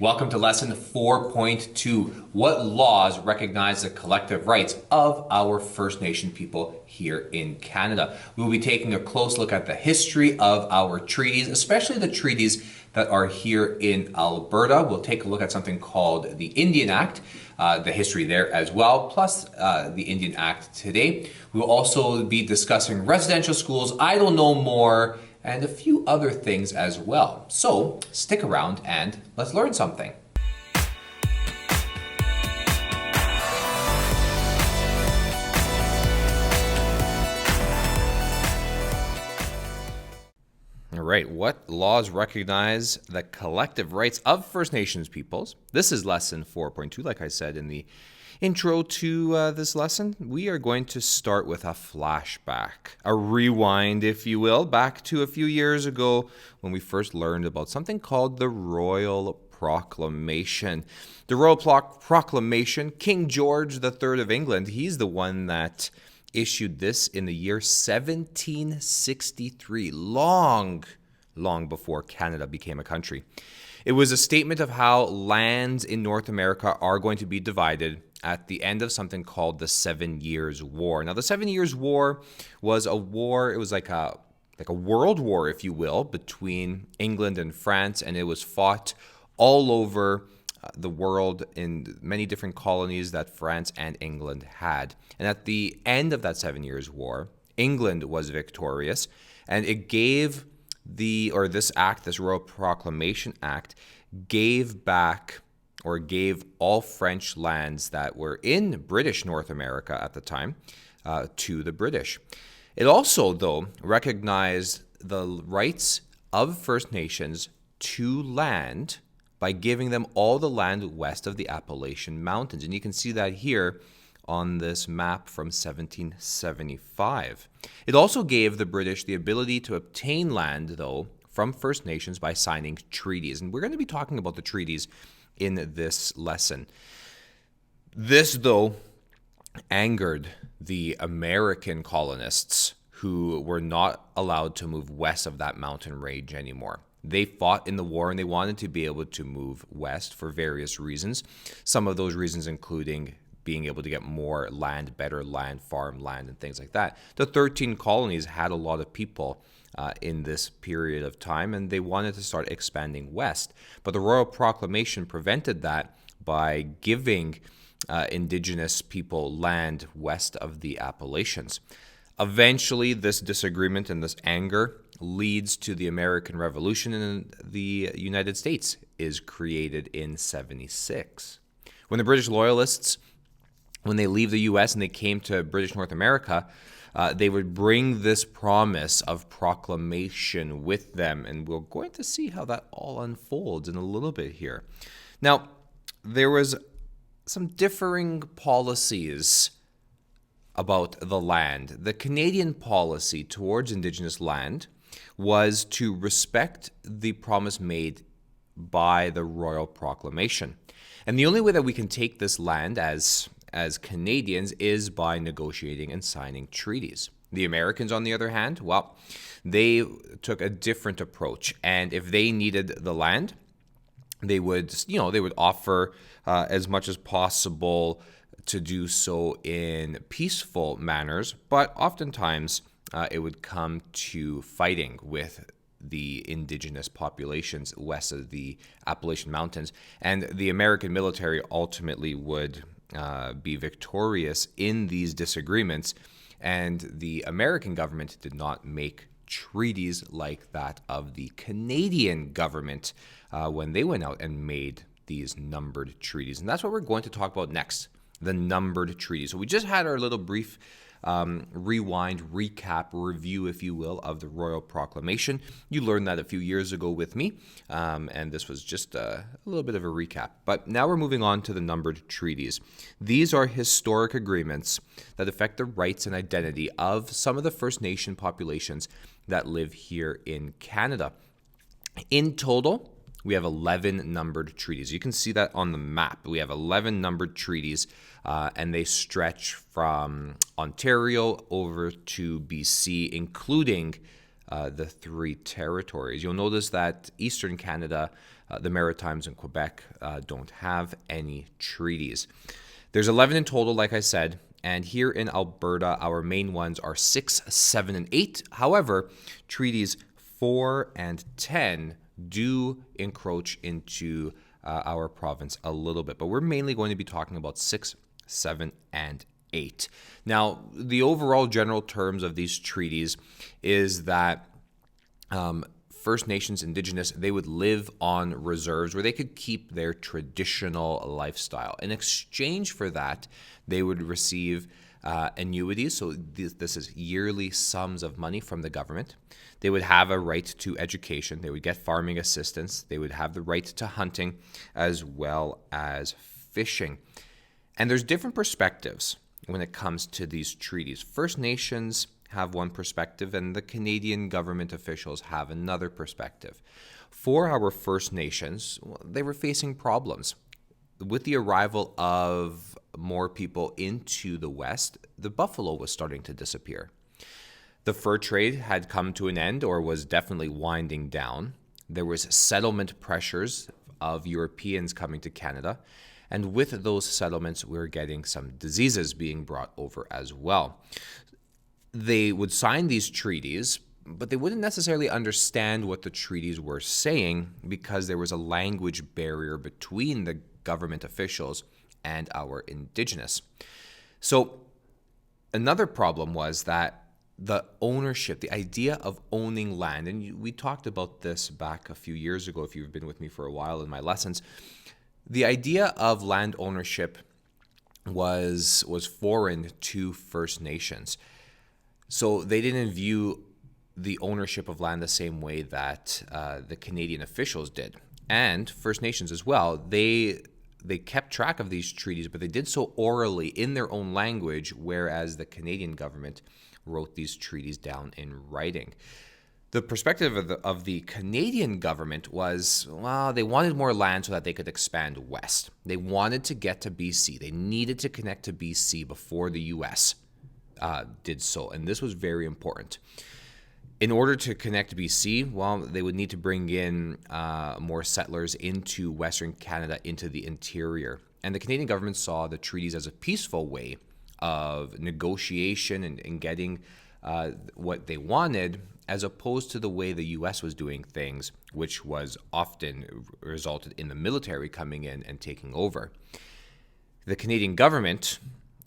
Welcome to lesson 4.2. What laws recognize the collective rights of our First Nation people here in Canada? We will be taking a close look at the history of our treaties, especially the treaties that are here in Alberta. We'll take a look at something called the Indian Act, the history there as well, plus the Indian Act today. We'll also be discussing residential schools, I Don't Know More, and a few other things as well. So stick around and let's learn something. All right, what laws recognize the collective rights of First Nations peoples? This is lesson 4.2, like I said in the intro to this lesson. We are going to start with a flashback, a rewind, if you will, back to a few years ago when we first learned about something called the Royal Proclamation. The Royal Proclamation, King George III of England, he's the one that issued this in the year 1763, long before Canada became a country. It was a statement of how lands in North America are going to be divided at the end of something called the 7 Years' War. Now, the 7 Years' War was a war, it was like a world war, if you will, between England and France, and it was fought all over the world in many different colonies that France and England had. And at the end of that 7 Years' War, England was victorious, and it gave this Royal Proclamation Act, gave back or gave all French lands that were in British North America at the time to the British. It also, though, recognized the rights of First Nations to land by giving them all the land west of the Appalachian Mountains. And you can see that here on this map from 1775. It also gave the British the ability to obtain land, though, from First Nations by signing treaties. And we're going to be talking about the treaties in this lesson. This, though, angered the American colonists who were not allowed to move west of that mountain range anymore. They fought in the war and they wanted to be able to move west for various reasons. Some of those reasons including being able to get more land, better land, farmland, and things like that. The 13 colonies had a lot of people in this period of time, and they wanted to start expanding west. But the Royal Proclamation prevented that by giving Indigenous people land west of the Appalachians. Eventually, this disagreement and this anger leads to the American Revolution, and the United States is created in 76. When the British Loyalists, when they leave the U.S. and they came to British North America, they would bring this promise of proclamation with them, and we're going to see how that all unfolds in a little bit here. Now, there was some differing policies about the land. The Canadian policy towards Indigenous land was to respect the promise made by the Royal Proclamation. And the only way that we can take this land as Canadians is by negotiating and signing treaties. The Americans, on the other hand, well, they took a different approach. And if they needed the land, they would offer as much as possible to do so in peaceful manners. But oftentimes, it would come to fighting with the indigenous populations west of the Appalachian Mountains. And the American military ultimately would be victorious in these disagreements, and the American government did not make treaties like that of the Canadian government when they went out and made these numbered treaties. And that's what we're going to talk about next, the numbered treaties. So we just had our little brief rewind, recap, review, if you will, of the Royal Proclamation. You learned that a few years ago with me, and this was just a little bit of a recap. But now we're moving on to the numbered treaties. These are historic agreements that affect the rights and identity of some of the First Nation populations that live here in Canada. In total, we have 11 numbered treaties. You can see that on the map. We have 11 numbered treaties, and they stretch from Ontario over to BC, including the 3 territories. You'll notice that Eastern Canada The Maritimes and Quebec don't have any treaties. There's 11 in total, like I said, and here in Alberta, our main ones are 6, 7, and 8. However, treaties 4 and 10 do encroach into our province a little bit, but we're mainly going to be talking about 6, 7, and 8. Now, the overall general terms of these treaties is that First Nations, Indigenous, they would live on reserves where they could keep their traditional lifestyle. In exchange for that, they would receive annuities. So this is yearly sums of money from the government. They would have a right to education. They would get farming assistance. They would have the right to hunting as well as fishing. And there's different perspectives when it comes to these treaties. First Nations have one perspective, and the Canadian government officials have another perspective. For our First Nations, they were facing problems. With the arrival of more people into the West, the buffalo was starting to disappear. The fur trade had come to an end, or was definitely winding down. There was settlement pressures of Europeans coming to Canada, and with those settlements, we were getting some diseases being brought over as well. They would sign these treaties, but they wouldn't necessarily understand what the treaties were saying because there was a language barrier between the government officials and our Indigenous. So another problem was that the ownership, the idea of owning land, and we talked about this back a few years ago if you've been with me for a while in my lessons, the idea of land ownership was foreign to First Nations. So they didn't view the ownership of land the same way that the Canadian officials did. And First Nations as well. They kept track of these treaties, but they did so orally in their own language, whereas the Canadian government wrote these treaties down in writing. The perspective of the Canadian government was, well, they wanted more land so that they could expand west. They wanted to get to BC. They needed to connect to BC before the U.S. Did so, and this was very important. In order to connect BC, well, they would need to bring in more settlers into Western Canada, into the interior. And the Canadian government saw the treaties as a peaceful way of negotiation and getting what they wanted, as opposed to the way the U.S. was doing things, which was often resulted in the military coming in and taking over. The Canadian government,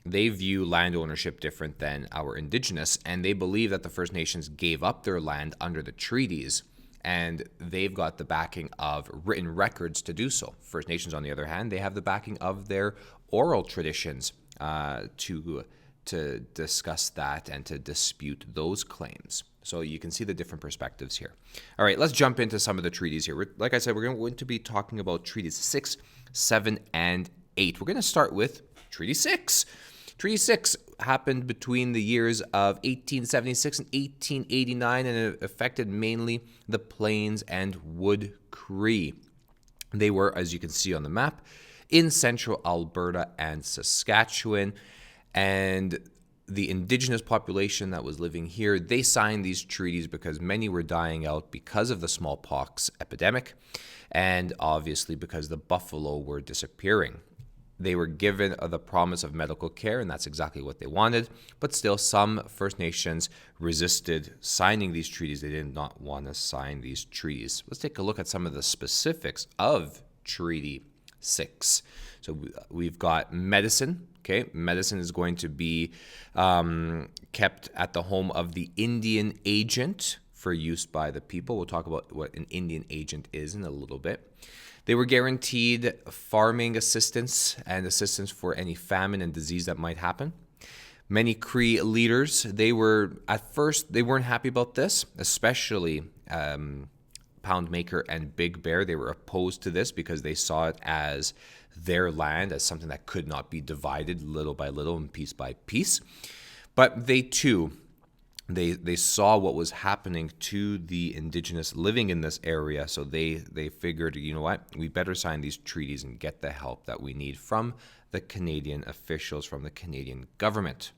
they view land ownership different than our Indigenous, and they believe that the First Nations gave up their land under the treaties, and they've got the backing of written records to do so. First Nations, on the other hand, they have the backing of their oral traditions to discuss that and to dispute those claims. So you can see the different perspectives here. All right, let's jump into some of the treaties here. Like I said, we're going to be talking about treaties 6, 7, and 8. We're going to start with Treaty 6. Treaty 6 happened between the years of 1876 and 1889, and it affected mainly the Plains and Wood Cree. They were, as you can see on the map, in central Alberta and Saskatchewan, and the Indigenous population that was living here, they signed these treaties because many were dying out because of the smallpox epidemic, and obviously because the buffalo were disappearing. They were given the promise of medical care, and that's exactly what they wanted. But still, some First Nations resisted signing these treaties. They did not want to sign these treaties. Let's take a look at some of the specifics of Treaty 6. So we've got medicine. Okay, medicine is going to be kept at the home of the Indian agent for use by the people. We'll talk about what an Indian agent is in a little bit. They were guaranteed farming assistance and assistance for any famine and disease that might happen. Many Cree leaders, they weren't happy about this, especially Poundmaker and Big Bear. They were opposed to this because they saw it as their land, as something that could not be divided little by little and piece by piece. But they too, they saw what was happening to the Indigenous living in this area, so they figured, you know what, we better sign these treaties and get the help that we need from the Canadian officials, from the Canadian government.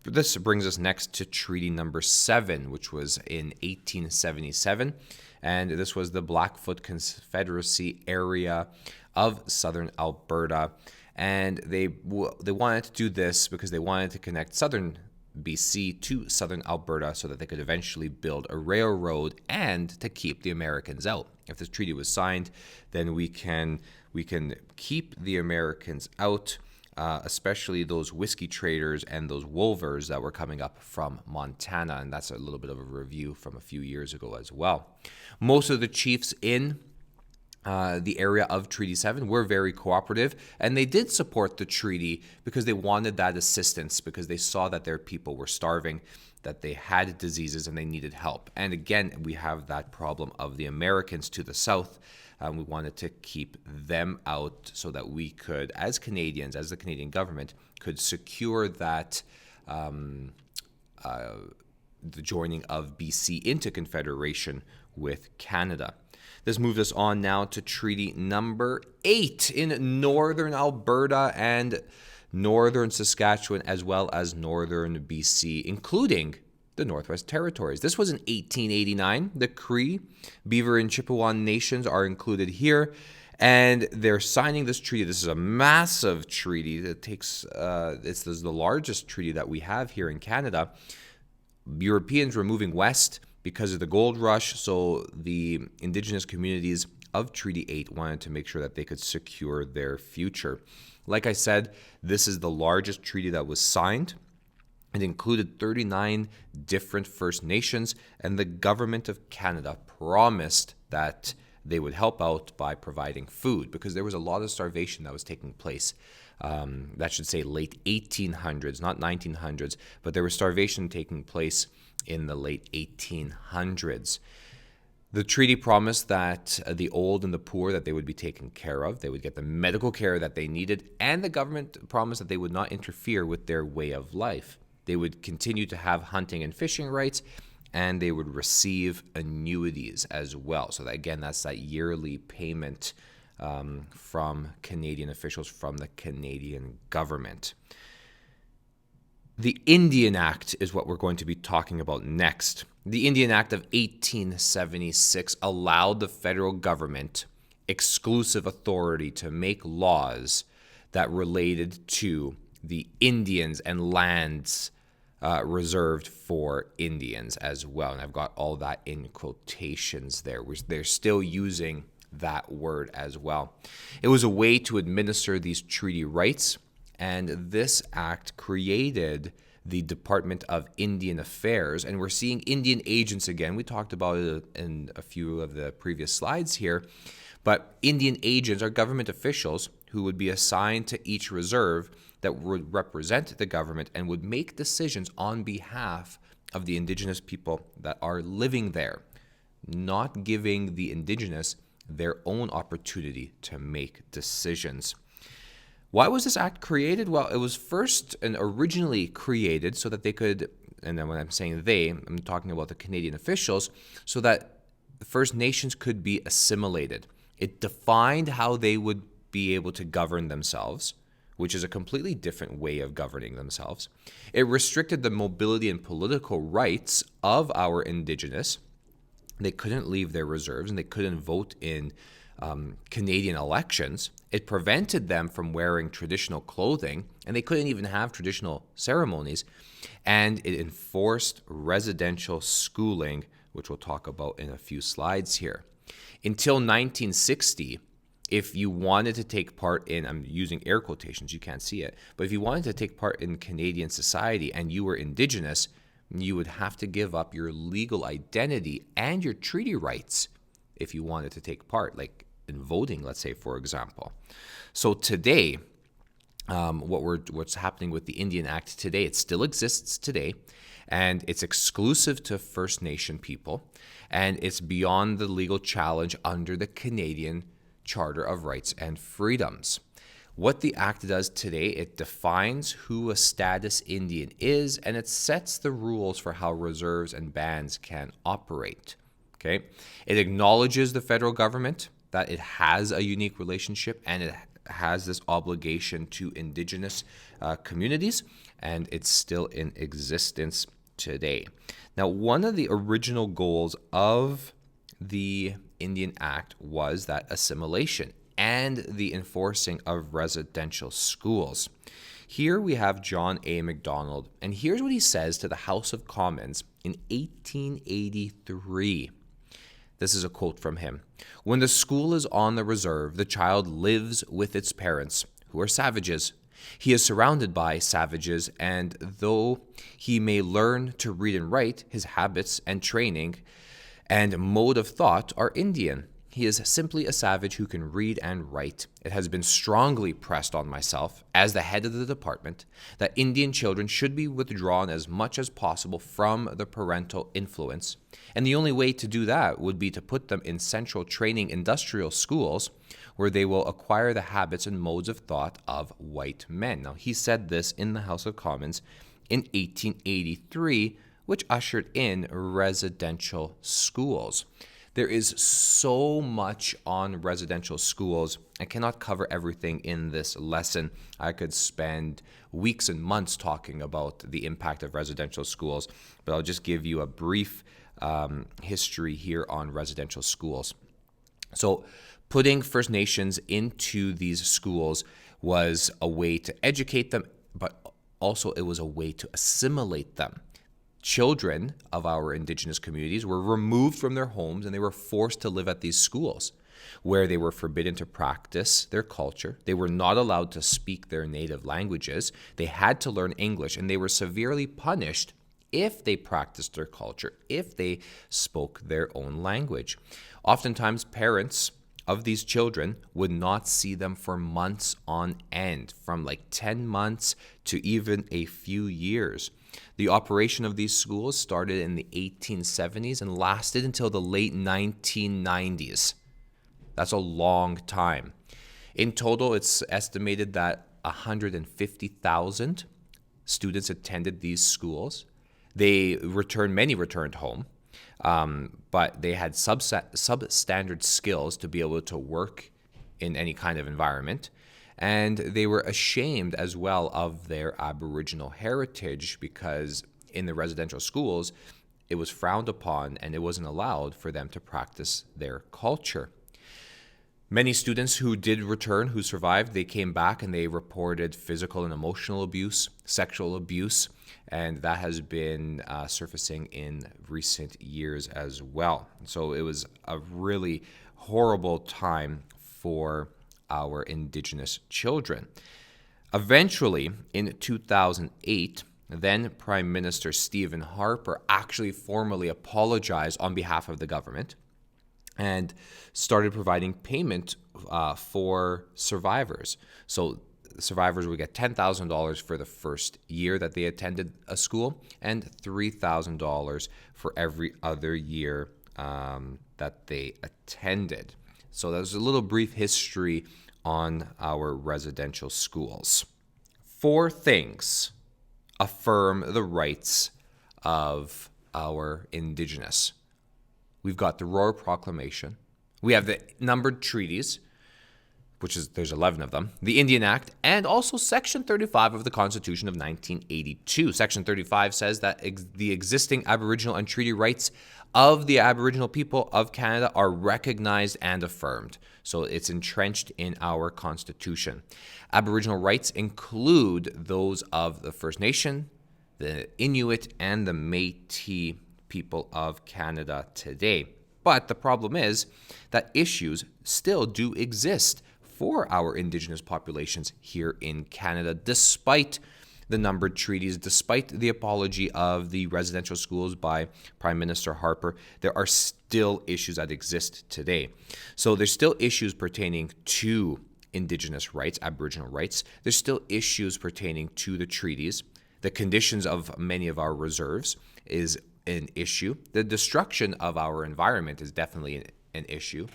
This brings us next to Treaty number 7, which was in 1877, and this was the Blackfoot Confederacy area of southern Alberta. And they wanted to do this because they wanted to connect southern BC to southern Alberta so that they could eventually build a railroad and to keep the Americans out. If this treaty was signed, then we can keep the Americans out, especially those whiskey traders and those wolvers that were coming up from Montana. And that's a little bit of a review from a few years ago as well. Most of the chiefs in the area of Treaty 7 were very cooperative, and they did support the treaty because they wanted that assistance, because they saw that their people were starving, that they had diseases, and they needed help. And again, we have that problem of the Americans to the south. We wanted to keep them out so that we could, as Canadians, as the Canadian government, could secure that the joining of BC into Confederation with Canada. This moves us on now to Treaty number 8 in northern Alberta and northern Saskatchewan, as well as northern BC, including the Northwest Territories. This was in 1889. The Cree, Beaver, and Chippewa nations are included here, and they're signing this treaty. This is a massive treaty that takes, this is the largest treaty that we have here in Canada. Europeans were moving west because of the gold rush, so the Indigenous communities of Treaty 8 wanted to make sure that they could secure their future. Like I said, this is the largest treaty that was signed. It included 39 different First Nations, and the Government of Canada promised that they would help out by providing food, because there was a lot of starvation that was taking place. That should say late 1800s, not 1900s, but there was starvation taking place in the late 1800s. The treaty promised that the old and the poor, that they would be taken care of, they would get the medical care that they needed, and the government promised that they would not interfere with their way of life. They would continue to have hunting and fishing rights, and they would receive annuities as well. So that, again, that's that yearly payment from Canadian officials, from the Canadian government. The Indian Act is what we're going to be talking about next. The Indian Act of 1876 allowed the federal government exclusive authority to make laws that related to the Indians and lands reserved for Indians as well. And I've got all that in quotations there. They're still using that word as well. It was a way to administer these treaty rights, and this act created the Department of Indian Affairs, and we're seeing Indian agents again. We talked about it in a few of the previous slides here, but Indian agents are government officials who would be assigned to each reserve that would represent the government and would make decisions on behalf of the Indigenous people that are living there, not giving the Indigenous their own opportunity to make decisions. Why was this act created? Well, it was first and originally created so that they could, and then when I'm saying they, I'm talking about the Canadian officials, so that the First Nations could be assimilated. It defined how they would be able to govern themselves, which is a completely different way of governing themselves. It restricted the mobility and political rights of our Indigenous. They couldn't leave their reserves, and they couldn't vote in Canadian elections. It prevented them from wearing traditional clothing, and they couldn't even have traditional ceremonies. And it enforced residential schooling, which we'll talk about in a few slides here. Until 1960, if you wanted to take part in, I'm using air quotations, you can't see it, but if you wanted to take part in Canadian society and you were Indigenous, you would have to give up your legal identity and your treaty rights if you wanted to take part, like in voting, let's say, for example. So today, what's happening with the Indian Act today, it still exists today, and it's exclusive to First Nation people, and it's beyond the legal challenge under the Canadian Charter of Rights and Freedoms. What the Act does today, it defines who a status Indian is, and it sets the rules for how reserves and bands can operate. Okay? It acknowledges the federal government, that it has a unique relationship, and it has this obligation to Indigenous communities, and it's still in existence today. Now, one of the original goals of the Indian Act was that assimilation and the enforcing of residential schools. Here we have John A. Macdonald, and here's what he says to the House of Commons in 1883. This is a quote from him. "When the school is on the reserve, the child lives with its parents, who are savages. He is surrounded by savages, and though he may learn to read and write, his habits and training and mode of thought are Indian. He is simply a savage who can read and write. It has been strongly pressed on myself, as the head of the department, that Indian children should be withdrawn as much as possible from the parental influence, and the only way to do that would be to put them in central training industrial schools where they will acquire the habits and modes of thought of white men." Now, he said this in the House of Commons in 1883, which ushered in residential schools. There is so much on residential schools. I cannot cover everything in this lesson. I could spend weeks and months talking about the impact of residential schools, but I'll just give you a brief history here on residential schools. So putting First Nations into these schools was a way to educate them, but also it was a way to assimilate them. Children of our Indigenous communities were removed from their homes and they were forced to live at these schools where they were forbidden to practice their culture. They were not allowed to speak their native languages. They had to learn English, and they were severely punished if they practiced their culture, if they spoke their own language. Oftentimes, parents of these children would not see them for months on end, from like 10 months to even a few years. The operation of these schools started in the 1870s and lasted until the late 1990s. That's a long time. In total, it's estimated that 150,000 students attended these schools. Many returned home, but they had substandard skills to be able to work in any kind of environment. And they were ashamed as well of their Aboriginal heritage, because in the residential schools, it was frowned upon and it wasn't allowed for them to practice their culture. Many students who did return, who survived, they came back and they reported physical and emotional abuse, sexual abuse, and that has been surfacing in recent years as well. So it was a really horrible time for our Indigenous children. Eventually, in 2008, then Prime Minister Stephen Harper actually formally apologized on behalf of the government and started providing payment for survivors. So survivors would get $10,000 for the first year that they attended a school and $3,000 for every other year that they attended. So that was a little brief history on our residential schools. 4 things affirm the rights of our Indigenous. We've got the Royal Proclamation. We have the numbered treaties, there's 11 of them, the Indian Act, and also Section 35 of the Constitution of 1982. Section 35 says that the existing Aboriginal and treaty rights of the Aboriginal people of Canada are recognized and affirmed. So it's entrenched in our Constitution. Aboriginal rights include those of the First Nation, the Inuit, and the Métis people of Canada today. But the problem is that issues still do exist for our Indigenous populations here in Canada, despite the numbered treaties, despite the apology of the residential schools by Prime Minister Harper. There are still issues that exist today. So there's still issues pertaining to Indigenous rights, Aboriginal rights. There's still issues pertaining to the treaties. The conditions of many of our reserves is an issue. The destruction of our environment is definitely an issue.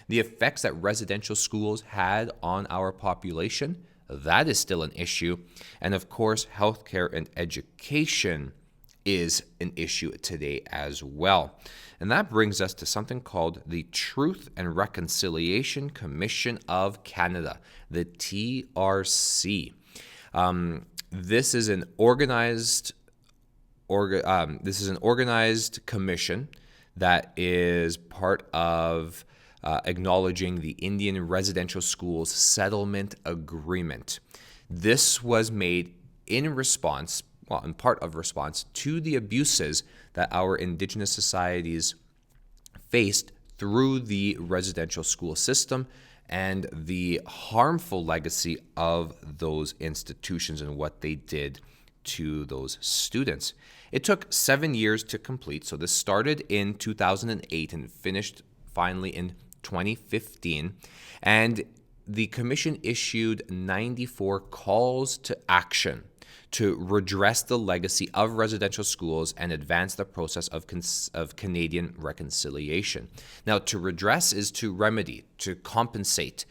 The effects that residential schools had on our population, that is still an issue. And of course, healthcare and education is an issue today as well. And that brings us to something called the Truth and Reconciliation Commission of Canada, the TRC. This is an organized commission that is part of acknowledging the Indian Residential Schools Settlement Agreement. This was made in response, well, in part of response to the abuses that our Indigenous societies faced through the residential school system and the harmful legacy of those institutions and what they did to those students. It took 7 years to complete. So this started in 2008 and finished finally in 2015. And the commission issued 94 calls to action to redress the legacy of residential schools and advance the process of Canadian reconciliation. Now, to redress is to remedy, to compensate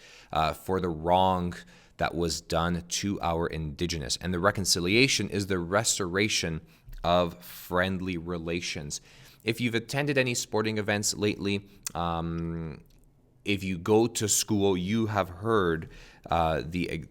for the wrong that was done to our Indigenous. And the reconciliation is the restoration of friendly relations. If you've attended any sporting events lately, if you go to school, you have heard the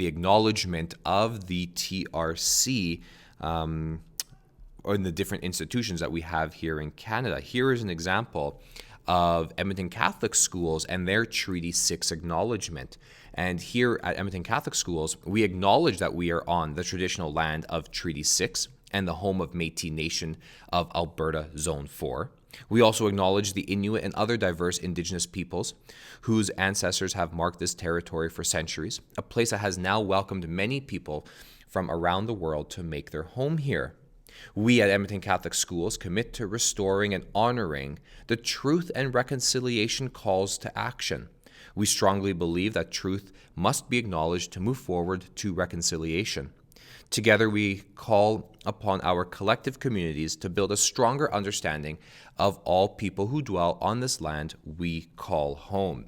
acknowledgement of the TRC or in the different institutions that we have here in Canada. Here is an example of Edmonton Catholic Schools and their Treaty 6 acknowledgement. And here at Edmonton Catholic Schools, we acknowledge that we are on the traditional land of Treaty 6 and the home of Métis Nation of Alberta Zone 4. We also acknowledge the Inuit and other diverse Indigenous peoples whose ancestors have marked this territory for centuries, a place that has now welcomed many people from around the world to make their home here. We at Edmonton Catholic Schools commit to restoring and honoring the Truth and Reconciliation calls to action. We strongly believe that truth must be acknowledged to move forward to reconciliation. Together, we call upon our collective communities to build a stronger understanding of all people who dwell on this land we call home.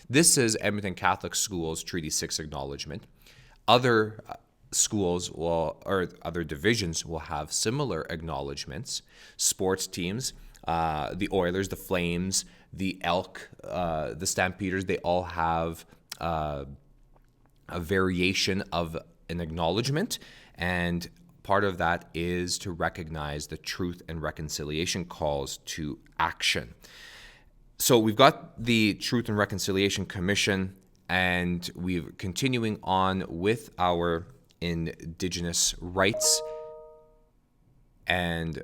This is Edmonton Catholic Schools Treaty 6 acknowledgement. Other schools or other divisions will have similar acknowledgements. Sports teams, the Oilers, the Flames, the Elk, the Stampeders, they all have a variation of an acknowledgement. And part of that is to recognize the Truth and Reconciliation calls to action. So we've got the Truth and Reconciliation Commission, and we're continuing on with our Indigenous rights and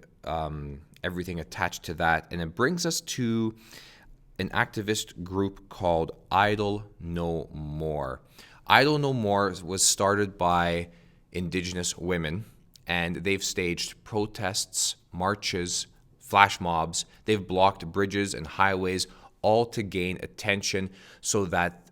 everything attached to that. And it brings us to an activist group called Idle No More. Idle No More was started by Indigenous women, and they've staged protests, marches, flash mobs. They've blocked bridges and highways, all to gain attention so that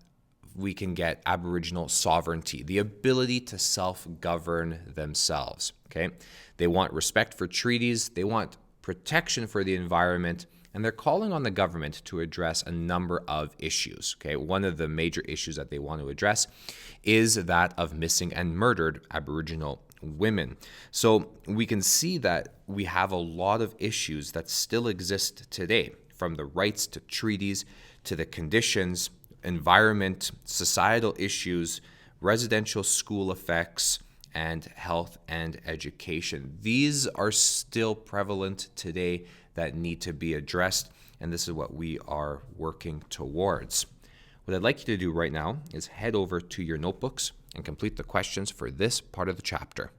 we can get Aboriginal sovereignty, the ability to self-govern themselves, okay? They want respect for treaties, they want protection for the environment, and they're calling on the government to address a number of issues, okay? One of the major issues that they want to address is that of missing and murdered Aboriginal women. So we can see that we have a lot of issues that still exist today, from the rights to treaties to the conditions, environment, societal issues, residential school effects, and health and education. These are still prevalent today that need to be addressed, and this is what we are working towards. What I'd like you to do right now is head over to your notebooks and complete the questions for this part of the chapter.